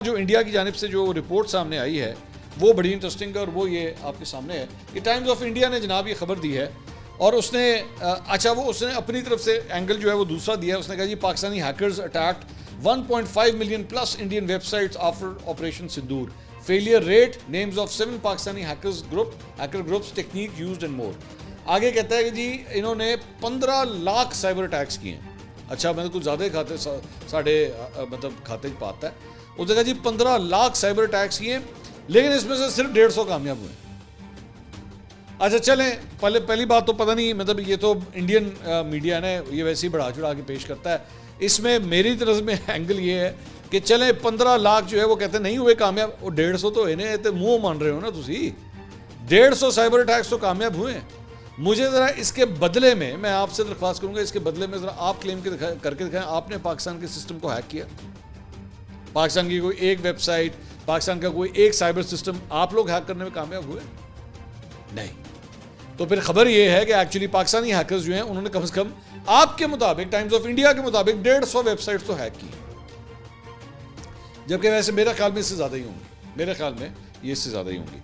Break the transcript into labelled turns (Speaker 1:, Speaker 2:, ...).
Speaker 1: जो इंडिया की जानिब से जो रिपोर्ट सामने आई है वो बड़ी इंटरेस्टिंग है और वो ये आपके सामने है कि टाइम्स ऑफ इंडिया ने जनाब ये खबर दी है और उसने उसने अपनी तरफ से एंगल जो है वो दूसरा दिया है। उसने कहा जी Pakistani hackers attacked 1.5 million plus Indian websites after operation Sindoor, failure rate, names of 7 Pakistani hacker groups, technique used and more. आगे कहता है कि जी इन्होंने 15 लाख साइबर अटैक्स किए हैं। अच्छा मैंने कुछ ज़्यादा खाते साढ़े मतलब खाते ही पाता है। उसने कहा जी 15 लाख साइबर अटैक्स किए लेकिन इसमें से सिर्फ 150 कामयाब हुए। अच्छा चलें, पहली बात तो पता नहीं, मतलब ये तो इंडियन मीडिया ने ये वैसे ही बढ़ा चढ़ा के पेश करता है। इसमें मेरी तरफ में एंगल ये है कि चलें 15 लाख जो है वो कहते नहीं हुए कामयाब, वो 150 तो इन्हें तो मुँह मान रहे हो ना तुसी। 150 साइबर अटैक्स तो कामयाब हुए। मुझे ज़रा इसके बदले में मैं आपसे दरख्वास्त करूँगा, इसके बदले में ज़रा आप क्लेम करके दिखाएं आपने पाकिस्तान के सिस्टम को हैक किया। पाकिस्तान की कोई एक वेबसाइट, पाकिस्तान का कोई एक साइबर सिस्टम आप लोग हैक करने में कामयाब हुए? नहीं। तो फिर खबर यह है कि एक्चुअली पाकिस्तानी हैकर्स जो हैं उन्होंने कम से कम आपके मुताबिक, टाइम्स ऑफ इंडिया के मुताबिक 150 वेबसाइट्स तो हैक की, जबकि वैसे मेरे ख्याल में इससे ज़्यादा ही होंगी। मेरे ख्याल में ये इससे ज़्यादा ही होंगी।